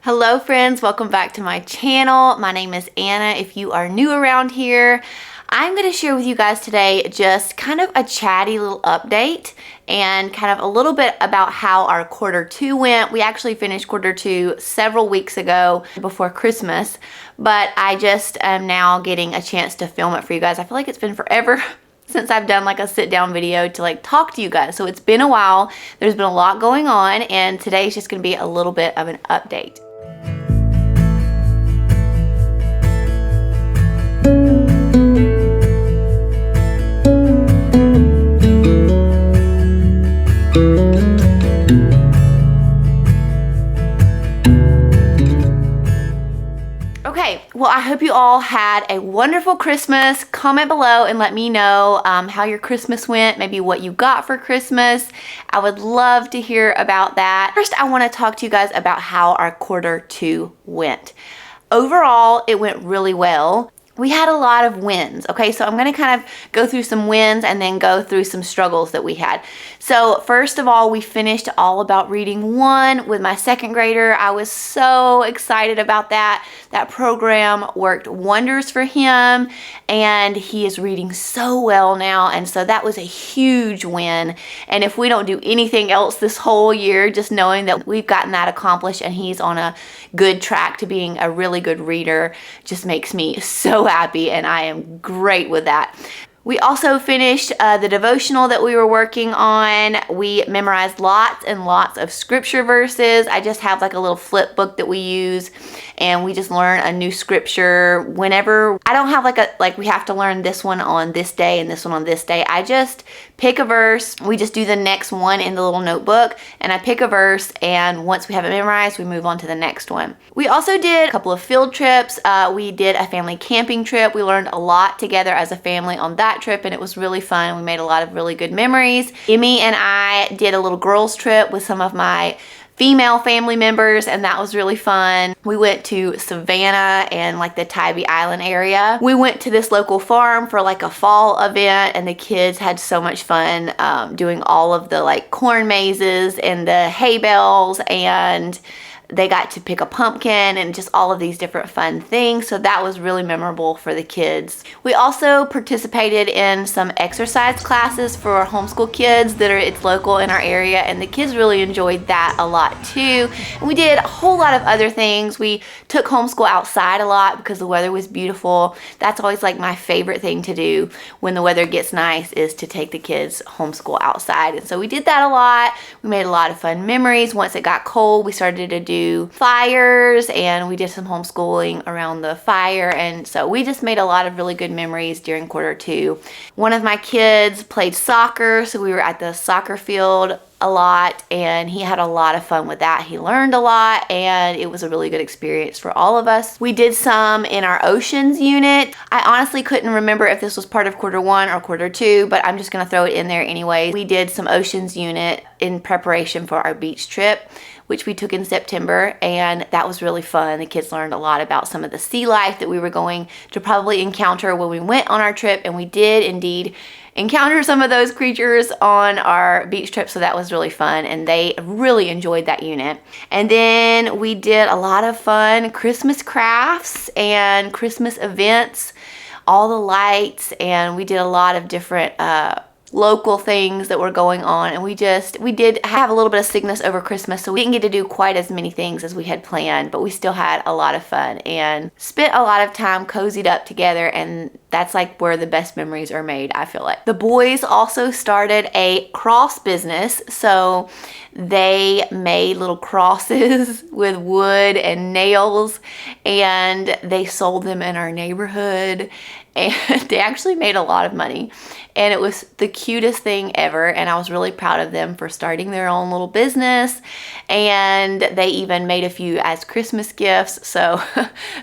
Hello friends, welcome back to my channel. My name is Anna. If you are new around here, I'm going to share with you guys today just kind of a chatty little update and kind of a little bit about how our quarter two went. We actually finished quarter two several weeks ago before Christmas, but I just am now getting a chance to film it for you guys. I feel like it's been forever since I've done like a sit down video to like talk to you guys. So it's been a while. There's been a lot going on, and today's just going to be a little bit of an update. Okay, well, I hope you all had a wonderful Christmas. Comment below and let me know how your Christmas went, maybe what you got for Christmas. I would love to hear about that. First, I want to talk to you guys about how our quarter two went. Overall, it went really well. We had a lot of wins, okay? So I'm gonna kind of go through some wins and then go through some struggles that we had. So first of all, we finished All About Reading 1 with my second grader. I was so excited about that. That program worked wonders for him, and he is reading so well now, and so that was a huge win. And if we don't do anything else this whole year, just knowing that we've gotten that accomplished and he's on a good track to being a really good reader just makes me so happy, and I am great with that. We also finished the devotional that we were working on. We memorized lots and lots of scripture verses. I just have like a little flip book that we use, and we just learn a new scripture whenever. I don't have like we have to learn this one on this day and this one on this day. I just pick a verse. We just do the next one in the little notebook, and I pick a verse, and once we have it memorized, we move on to the next one. We also did a couple of field trips. We did a family camping trip. We learned a lot together as a family on that trip, and it was really fun. We made a lot of really good memories. Emmy and I did a little girls trip with some of my female family members, and that was really fun. We went to Savannah and like the Tybee Island area. We went to this local farm for like a fall event, and the kids had so much fun doing all of the like corn mazes and the hay bales, and they got to pick a pumpkin and just all of these different fun things. So that was really memorable for the kids. We also participated in some exercise classes for our homeschool kids it's local in our area, and the kids really enjoyed that a lot too. And we did a whole lot of other things. We took homeschool outside a lot because the weather was beautiful. That's always like my favorite thing to do when the weather gets nice, is to take the kids homeschool outside. And so we did that a lot. We made a lot of fun memories. Once it got cold, we started to do fires, and we did some homeschooling around the fire, and so we just made a lot of really good memories during quarter two. One of my kids played soccer, so we were at the soccer field a lot, and he had a lot of fun with that. He learned a lot, and it was a really good experience for all of us. We did some in our oceans unit. I honestly couldn't remember if this was part of quarter one or quarter two, but I'm just gonna throw it in there anyway. We did some oceans unit in preparation for our beach trip, which we took in September, and that was really fun. The kids learned a lot about some of the sea life that we were going to probably encounter when we went on our trip, and we did indeed encounter some of those creatures on our beach trip, so that was really fun, and they really enjoyed that unit. And then we did a lot of fun Christmas crafts and Christmas events, all the lights, and we did a lot of different local things that were going on, and we did have a little bit of sickness over Christmas, so we didn't get to do quite as many things as we had planned, but we still had a lot of fun and spent a lot of time cozied up together, and that's like where the best memories are made, I feel like. The boys also started a cross business, so they made little crosses with wood and nails, and they sold them in our neighborhood, and they actually made a lot of money, and it was the cutest thing ever, and I was really proud of them for starting their own little business, and they even made a few as Christmas gifts, so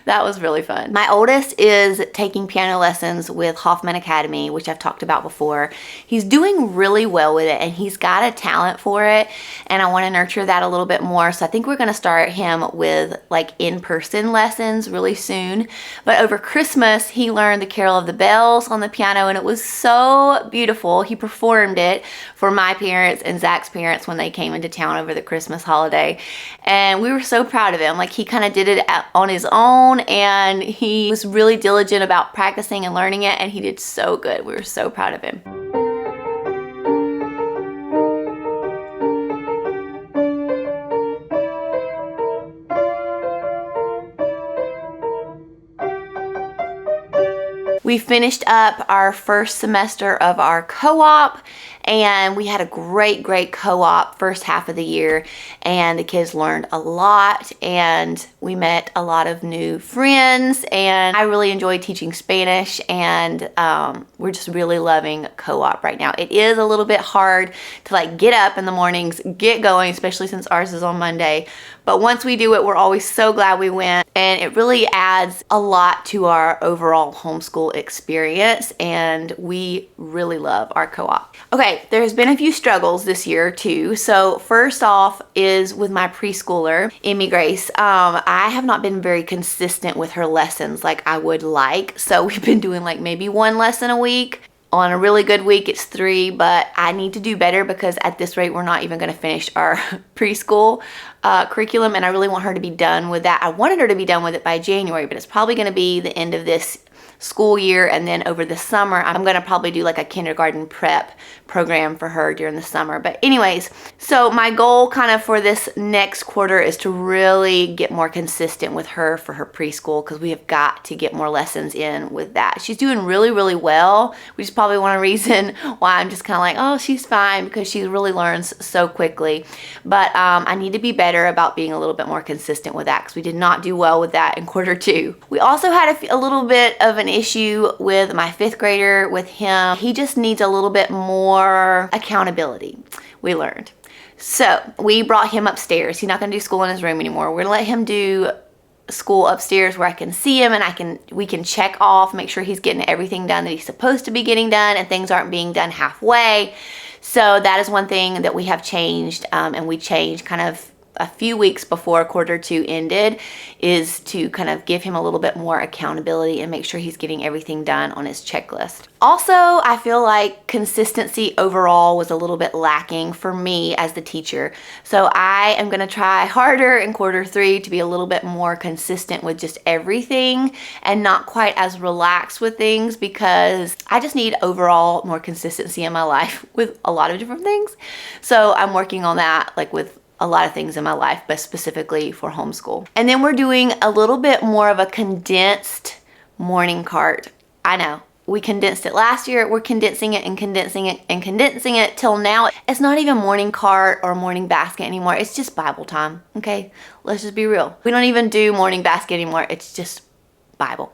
that was really fun. My oldest is taking piano lessons with Hoffman Academy, which I've talked about before. He's doing really well with it, and he's got a talent for it, and I want to nurture that a little bit more, so I think we're going to start him with like in-person lessons really soon. But over Christmas, he learned the Carol of the Bells on the piano, and it was so so beautiful. He performed it for my parents and Zach's parents when they came into town over the Christmas holiday. And we were so proud of him. Like, he kind of did it on his own, and he was really diligent about practicing and learning it, and he did so good. We were so proud of him. We finished up our first semester of our co-op, and we had a great co-op first half of the year, and the kids learned a lot, and we met a lot of new friends, and I really enjoyed teaching Spanish, and we're just really loving co-op right now. It is a little bit hard to like get up in the mornings, get going, especially since ours is on Monday. But once we do it, we're always so glad we went, and it really adds a lot to our overall homeschool experience, and we really love our co-op. Okay, there's been a few struggles this year too. So first off is with my preschooler, Emmy Grace. I have not been very consistent with her lessons like I would like. So we've been doing like maybe one lesson a week. On a really good week, it's 3, but I need to do better because at this rate, we're not even going to finish our preschool curriculum, and I really want her to be done with that. I wanted her to be done with it by January, but it's probably going to be the end of this school year, and then over the summer I'm gonna probably do like a kindergarten prep program for her during the summer. But anyways, so my goal kind of for this next quarter is to really get more consistent with her for her preschool, because we have got to get more lessons in with that. She's doing really well, which is probably one reason why I'm just kind of like, oh, she's fine, because she really learns so quickly. But I need to be better about being a little bit more consistent with that, because we did not do well with that in quarter 2. We also had a little bit of an issue with my 5th grader. With him, he just needs a little bit more accountability, we learned. So we brought him upstairs. He's not going to do school in his room anymore. We're going to let him do school upstairs where I can see him, and we can check off, make sure he's getting everything done that he's supposed to be getting done, and things aren't being done halfway. So that is one thing that we have changed, and we changed kind of a few weeks before quarter 2 ended, is to kind of give him a little bit more accountability and make sure he's getting everything done on his checklist. Also, I feel like consistency overall was a little bit lacking for me as the teacher. So I am going to try harder in quarter 3 to be a little bit more consistent with just everything and not quite as relaxed with things, because I just need overall more consistency in my life with a lot of different things. So I'm working on that, like with a lot of things in my life, but specifically for homeschool. And then we're doing a little bit more of a condensed morning cart. I know, we condensed it last year. We're condensing it and condensing it and condensing it till now. It's not even morning cart or morning basket anymore. It's just Bible time, okay? Let's just be real. We don't even do morning basket anymore. It's just Bible.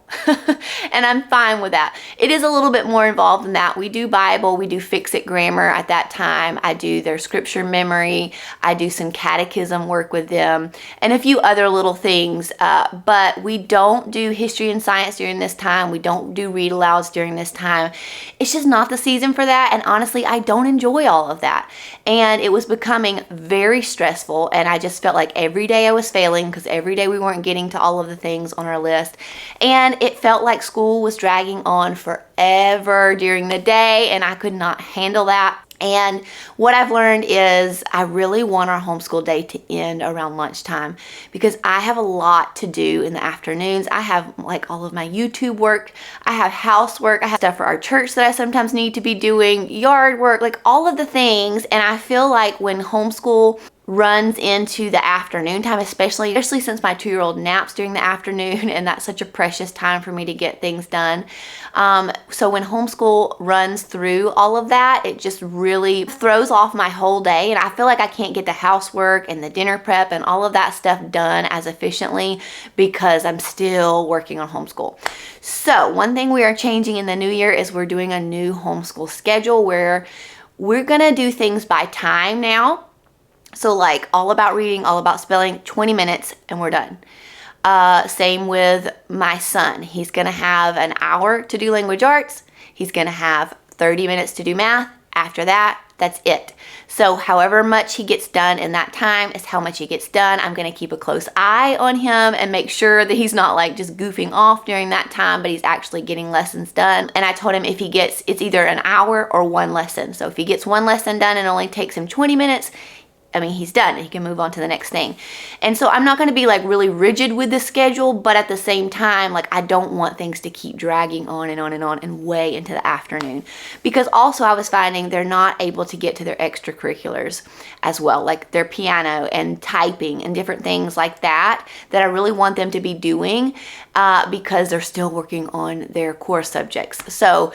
And I'm fine with that. It is a little bit more involved than that. We do Bible, we do Fix-It grammar at that time. I do their scripture memory. I do some catechism work with them and a few other little things. But we don't do history and science during this time. We don't do read alouds during this time. It's just not the season for that. And honestly, I don't enjoy all of that. And it was becoming very stressful. And I just felt like every day I was failing, because every day we weren't getting to all of the things on our list. And it felt like school was dragging on forever during the day, and I could not handle that. And what I've learned is I really want our homeschool day to end around lunchtime, because I have a lot to do in the afternoons. I have like all of my YouTube work, I have housework, I have stuff for our church that I sometimes need to be doing, yard work, like all of the things. And I feel like when homeschool runs into the afternoon time, especially since my 2-year-old naps during the afternoon, and that's such a precious time for me to get things done. So when homeschool runs through all of that, it just really throws off my whole day, and I feel like I can't get the housework and the dinner prep and all of that stuff done as efficiently because I'm still working on homeschool. So one thing we are changing in the new year is we're doing a new homeschool schedule where we're gonna do things by time now. So like all about reading, all about spelling, 20 minutes and we're done. Same with my son. He's gonna have an hour to do language arts. He's gonna have 30 minutes to do math. After that, That's it. So however much he gets done in that time is how much he gets done. I'm gonna keep a close eye on him and make sure that he's not like just goofing off during that time, but he's actually getting lessons done. And I told him if he gets, it's either an hour or one lesson. So if he gets one lesson done and it only takes him 20 minutes, I mean, he's done. He can move on to the next thing. And so I'm not going to be like really rigid with the schedule, but at the same time, like I don't want things to keep dragging on and on and on and way into the afternoon. Because also I was finding they're not able to get to their extracurriculars as well, like their piano and typing and different things like that, that I really want them to be doing because they're still working on their core subjects. So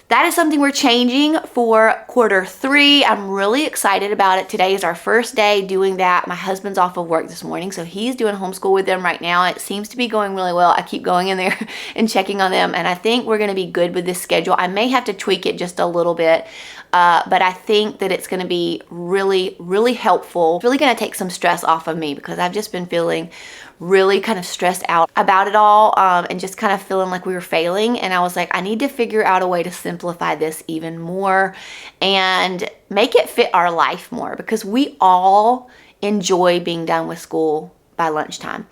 that is something we're changing for Q3. I'm really excited about it. Today is our first day doing that. My husband's off of work this morning, so he's doing homeschool with them right now. It seems to be going really well. I keep going in there and checking on them, and I think we're going to be good with this schedule. I may have to tweak it just a little bit, but I think that it's going to be really, really helpful. It's really going to take some stress off of me because I've just been feeling really kind of stressed out about it all and just kind of feeling like we were failing. And I was like, I need to figure out a way to simplify this even more and make it fit our life more, because we all enjoy being done with school by lunchtime.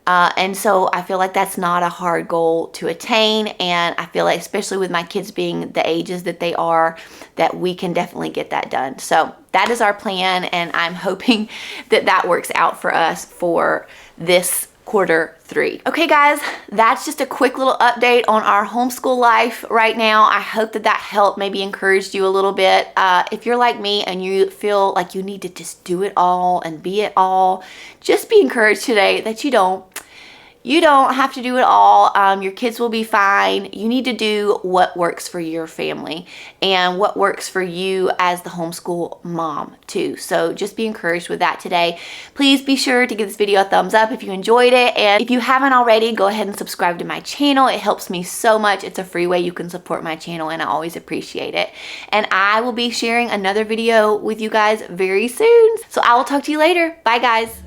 And so I feel like that's not a hard goal to attain. And I feel like, especially with my kids being the ages that they are, that we can definitely get that done. So that is our plan. And I'm hoping that that works out for us for this Q3. Okay guys, that's just a quick little update on our homeschool life right now. I hope that that helped, maybe encouraged you a little bit. If you're like me and you feel like you need to just do it all and be it all, just be encouraged today that you don't. You don't have to do it all. Your kids will be fine. You need to do what works for your family and what works for you as the homeschool mom too. So just be encouraged with that today. Please be sure to give this video a thumbs up if you enjoyed it. And if you haven't already, go ahead and subscribe to my channel. It helps me so much. It's a free way you can support my channel and I always appreciate it. And I will be sharing another video with you guys very soon. So I will talk to you later. Bye guys.